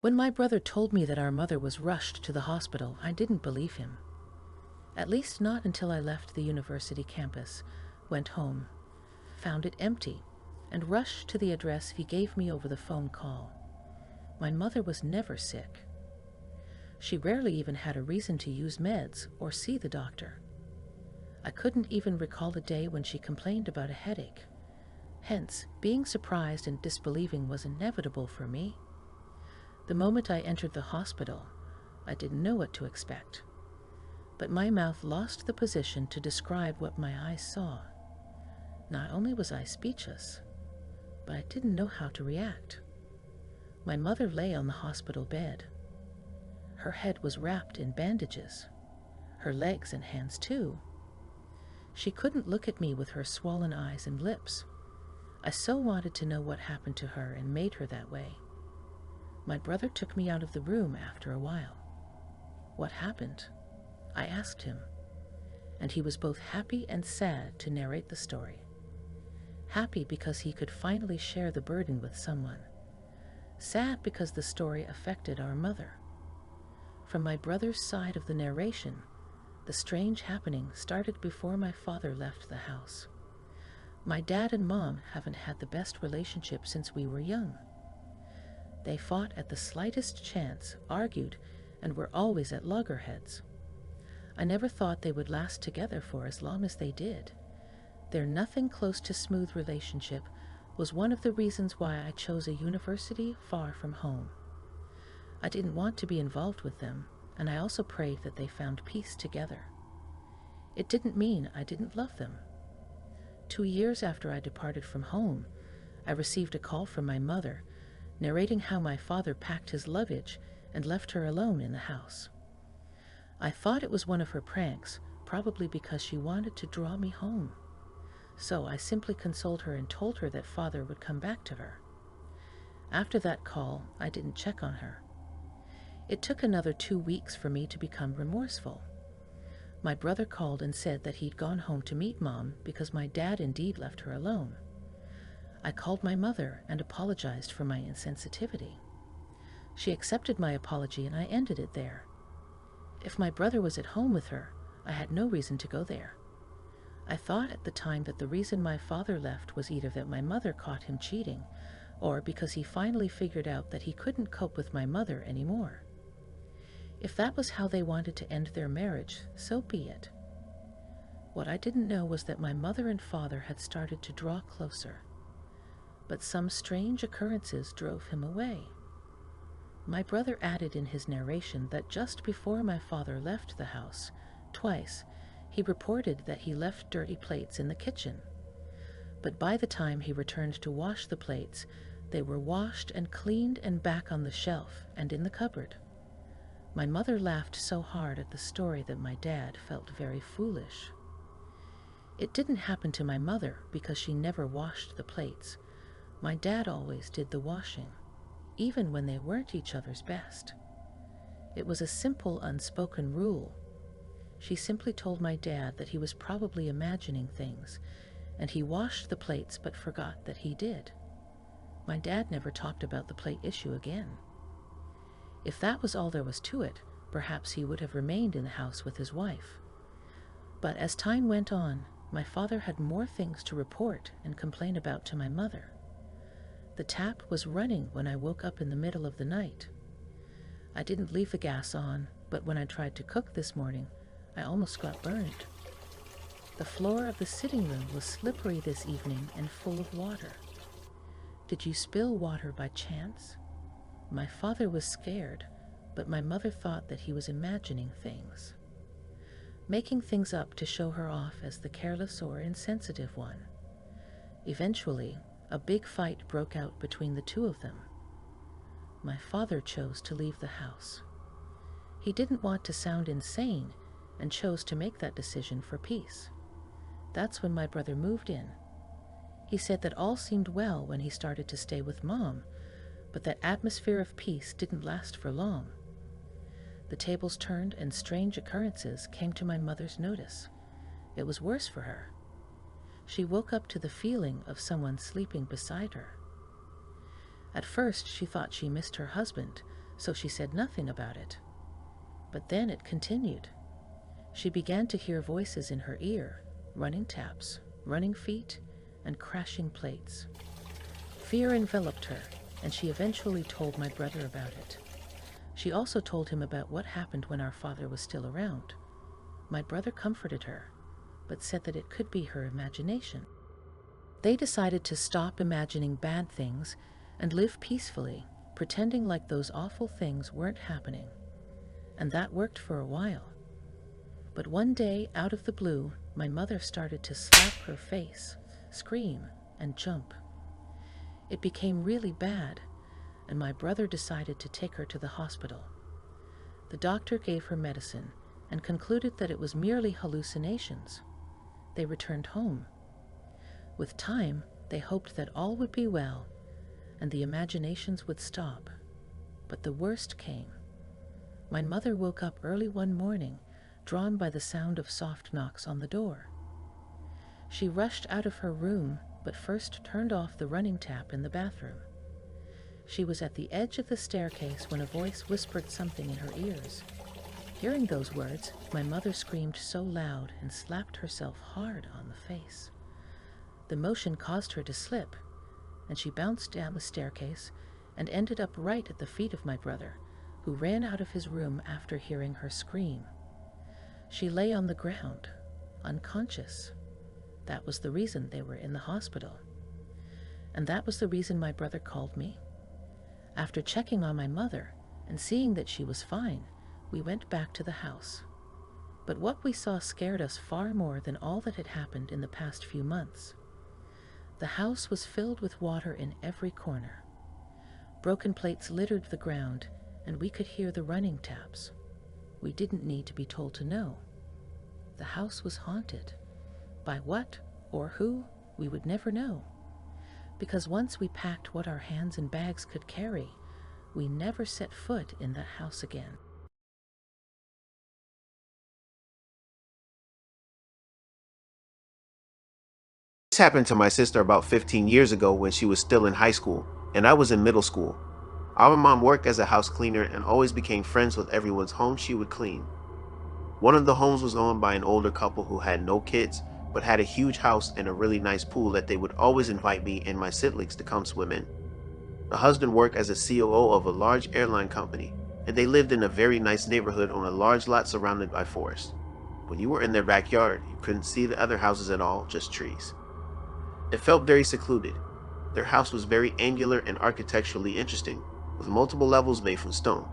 When my brother told me that our mother was rushed to the hospital, I didn't believe him. At least not until I left the university campus, went home, found it empty, and rushed to the address he gave me over the phone call. My mother was never sick. She rarely even had a reason to use meds or see the doctor. I couldn't even recall a day when she complained about a headache. Hence, being surprised and disbelieving was inevitable for me. The moment I entered the hospital, I didn't know what to expect. But my mouth lost the position to describe what my eyes saw. Not only was I speechless, but I didn't know how to react. My mother lay on the hospital bed. Her head was wrapped in bandages, her legs and hands too. She couldn't look at me with her swollen eyes and lips. I so wanted to know what happened to her and made her that way. My brother took me out of the room after a while. What happened? I asked him, and he was both happy and sad to narrate the story. Happy because he could finally share the burden with someone. Sad because the story affected our mother. From my brother's side of the narration, the strange happening started before my father left the house. My dad and mom haven't had the best relationship since we were young. They fought at the slightest chance, argued, and were always at loggerheads. I never thought they would last together for as long as they did. Their nothing close to smooth relationship was one of the reasons why I chose a university far from home. I didn't want to be involved with them, and I also prayed that they found peace together. It didn't mean I didn't love them. 2 years after I departed from home, I received a call from my mother, narrating how my father packed his luggage and left her alone in the house. I thought it was one of her pranks, probably because she wanted to draw me home. So I simply consoled her and told her that father would come back to her. After that call, I didn't check on her. It took another 2 weeks for me to become remorseful. My brother called and said that he'd gone home to meet Mom because my dad indeed left her alone. I called my mother and apologized for my insensitivity. She accepted my apology and I ended it there. If my brother was at home with her, I had no reason to go there. I thought at the time that the reason my father left was either that my mother caught him cheating, or because he finally figured out that he couldn't cope with my mother anymore. If that was how they wanted to end their marriage, so be it. What I didn't know was that my mother and father had started to draw closer. But some strange occurrences drove him away. My brother added in his narration that just before my father left the house, twice, he reported that he left dirty plates in the kitchen. But by the time he returned to wash the plates, they were washed and cleaned and back on the shelf and in the cupboard. My mother laughed so hard at the story that my dad felt very foolish. It didn't happen to my mother because she never washed the plates. My dad always did the washing, even when they weren't each other's best. It was a simple, unspoken rule. She simply told my dad that he was probably imagining things, and he washed the plates but forgot that he did. My dad never talked about the plate issue again. If that was all there was to it, perhaps he would have remained in the house with his wife. But as time went on, my father had more things to report and complain about to my mother. The tap was running when I woke up in the middle of the night. I didn't leave the gas on, but when I tried to cook this morning, I almost got burned. The floor of the sitting room was slippery this evening and full of water. Did you spill water by chance? My father was scared, but my mother thought that he was imagining things, making things up to show her off as the careless or insensitive one. Eventually, a big fight broke out between the two of them. My father chose to leave the house. He didn't want to sound insane and chose to make that decision for peace. That's when my brother moved in. He said that all seemed well when he started to stay with Mom, but that atmosphere of peace didn't last for long. The tables turned and strange occurrences came to my mother's notice. It was worse for her. She woke up to the feeling of someone sleeping beside her. At first, she thought she missed her husband, so she said nothing about it. But then it continued. She began to hear voices in her ear, running taps, running feet, and crashing plates. Fear enveloped her, and she eventually told my brother about it. She also told him about what happened when our father was still around. My brother comforted her, but said that it could be her imagination. They decided to stop imagining bad things and live peacefully, pretending like those awful things weren't happening. And that worked for a while. But one day, out of the blue, my mother started to slap her face, scream, and jump. It became really bad, and my brother decided to take her to the hospital. The doctor gave her medicine and concluded that it was merely hallucinations. They returned home. With time, they hoped that all would be well and the imaginations would stop. But the worst came. My mother woke up early one morning, drawn by the sound of soft knocks on the door. She rushed out of her room, but first turned off the running tap in the bathroom. She was at the edge of the staircase when a voice whispered something in her ears. Hearing those words, my mother screamed so loud and slapped herself hard on the face. The motion caused her to slip, and she bounced down the staircase and ended up right at the feet of my brother, who ran out of his room after hearing her scream. She lay on the ground, unconscious. That was the reason they were in the hospital. And that was the reason my brother called me. After checking on my mother and seeing that she was fine, we went back to the house. But what we saw scared us far more than all that had happened in the past few months. The house was filled with water in every corner. Broken plates littered the ground, and we could hear the running taps. We didn't need to be told to know. The house was haunted. By what or who, we would never know. Because once we packed what our hands and bags could carry, we never set foot in that house again. This happened to my sister about 15 years ago when she was still in high school, and I was in middle school. Our mom worked as a house cleaner and always became friends with everyone's home she would clean. One of the homes was owned by an older couple who had no kids, but had a huge house and a really nice pool that they would always invite me and my siblings to come swim in. The husband worked as a COO of a large airline company, and they lived in a very nice neighborhood on a large lot surrounded by forest. When you were in their backyard, you couldn't see the other houses at all, just trees. It felt very secluded. Their house was very angular and architecturally interesting, with multiple levels made from stone.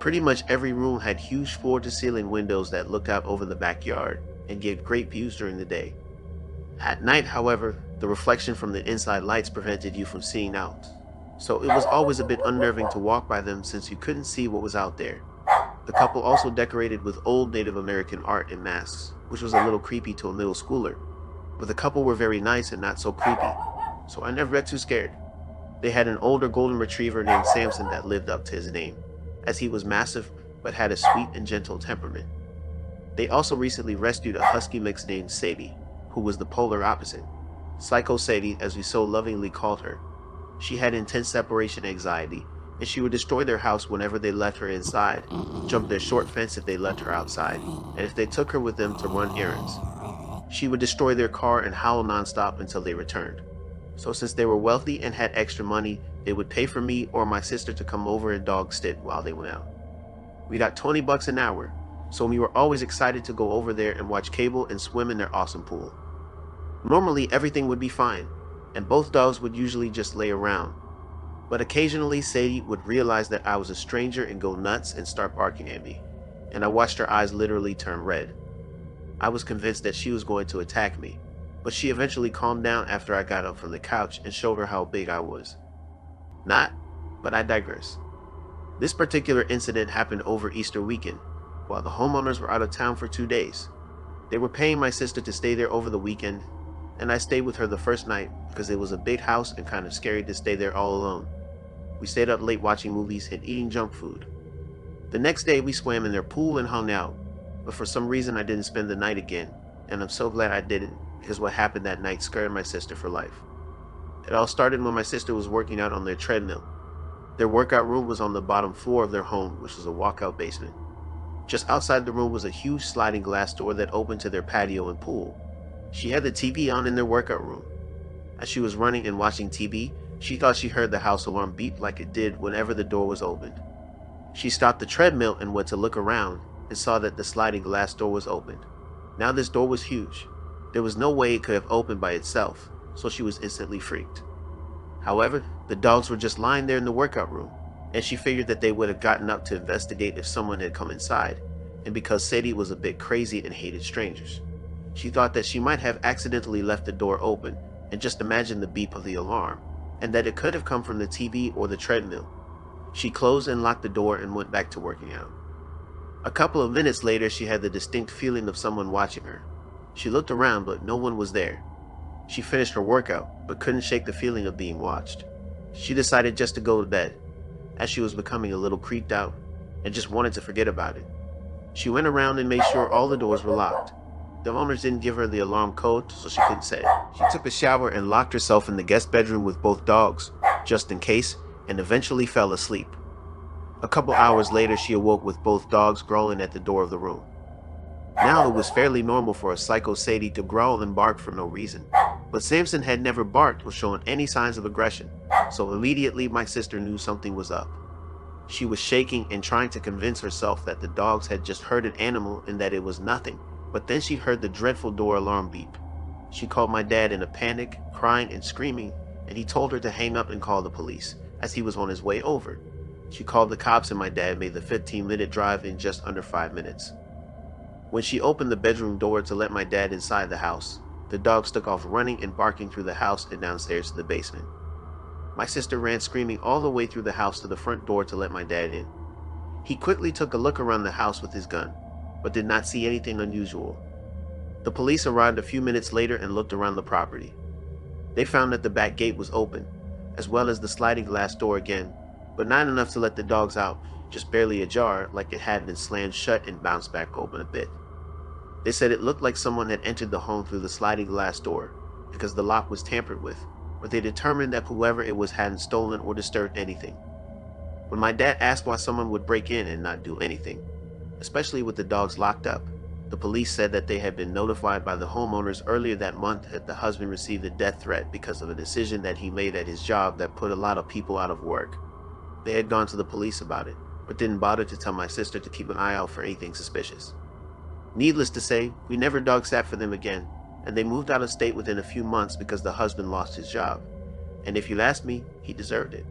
Pretty much every room had huge floor-to-ceiling windows that looked out over the backyard and gave great views during the day. At night, however, the reflection from the inside lights prevented you from seeing out, so it was always a bit unnerving to walk by them since you couldn't see what was out there. The couple also decorated with old Native American art and masks, which was a little creepy to a middle schooler. But the couple were very nice and not so creepy, so I never got too scared. They had an older golden retriever named Samson that lived up to his name, as he was massive but had a sweet and gentle temperament. They also recently rescued a husky mix named Sadie, who was the polar opposite. Psycho Sadie, as we so lovingly called her. She had intense separation anxiety, and she would destroy their house whenever they left her inside, jump their short fence if they left her outside, and if they took her with them to run errands. She would destroy their car and howl nonstop until they returned. So since they were wealthy and had extra money, they would pay for me or my sister to come over and dog sit while they went out. We got $20 an hour, so we were always excited to go over there and watch cable and swim in their awesome pool. Normally everything would be fine, and both dogs would usually just lay around. But occasionally Sadie would realize that I was a stranger and go nuts and start barking at me, and I watched her eyes literally turn red. I was convinced that she was going to attack me, but she eventually calmed down after I got up from the couch and showed her how big I was. Not, but I digress. This particular incident happened over Easter weekend, while the homeowners were out of town for 2 days. They were paying my sister to stay there over the weekend, and I stayed with her the first night because it was a big house and kind of scary to stay there all alone. We stayed up late watching movies and eating junk food. The next day we swam in their pool and hung out, but for some reason I didn't spend the night again, and I'm so glad I didn't, because what happened that night scared my sister for life. It all started when my sister was working out on their treadmill. Their workout room was on the bottom floor of their home, which was a walkout basement. Just outside the room was a huge sliding glass door that opened to their patio and pool. She had the TV on in their workout room. As she was running and watching TV, she thought she heard the house alarm beep like it did whenever the door was opened. She stopped the treadmill and went to look around and saw that the sliding glass door was opened. Now this door was huge. There was no way it could have opened by itself, so she was instantly freaked. However, the dogs were just lying there in the workout room, and she figured that they would have gotten up to investigate if someone had come inside, and because Sadie was a bit crazy and hated strangers. She thought that she might have accidentally left the door open and just imagined the beep of the alarm, and that it could have come from the TV or the treadmill. She closed and locked the door and went back to working out. A couple of minutes later, she had the distinct feeling of someone watching her. She looked around, but no one was there. She finished her workout, but couldn't shake the feeling of being watched. She decided just to go to bed, as she was becoming a little creeped out, and just wanted to forget about it. She went around and made sure all the doors were locked. The owners didn't give her the alarm code, so she couldn't say it. She took a shower and locked herself in the guest bedroom with both dogs, just in case, and eventually fell asleep. A couple hours later, she awoke with both dogs growling at the door of the room. Now it was fairly normal for a psycho Sadie to growl and bark for no reason, but Samson had never barked or shown any signs of aggression, so immediately my sister knew something was up. She was shaking and trying to convince herself that the dogs had just heard an animal and that it was nothing, but then she heard the dreadful door alarm beep. She called my dad in a panic, crying and screaming, and he told her to hang up and call the police, as he was on his way over. She called the cops and my dad made the 15-minute drive in just under 5 minutes. When she opened the bedroom door to let my dad inside the house, the dogs took off running and barking through the house and downstairs to the basement. My sister ran screaming all the way through the house to the front door to let my dad in. He quickly took a look around the house with his gun, but did not see anything unusual. The police arrived a few minutes later and looked around the property. They found that the back gate was open, as well as the sliding glass door again, but not enough to let the dogs out, just barely ajar, like it had been slammed shut and bounced back open a bit. They said it looked like someone had entered the home through the sliding glass door, because the lock was tampered with, but they determined that whoever it was hadn't stolen or disturbed anything. When my dad asked why someone would break in and not do anything, especially with the dogs locked up, the police said that they had been notified by the homeowners earlier that month that the husband received a death threat because of a decision that he made at his job that put a lot of people out of work. They had gone to the police about it, but didn't bother to tell my sister to keep an eye out for anything suspicious. Needless to say, we never dog sat for them again, and they moved out of state within a few months because the husband lost his job. And if you ask me, he deserved it.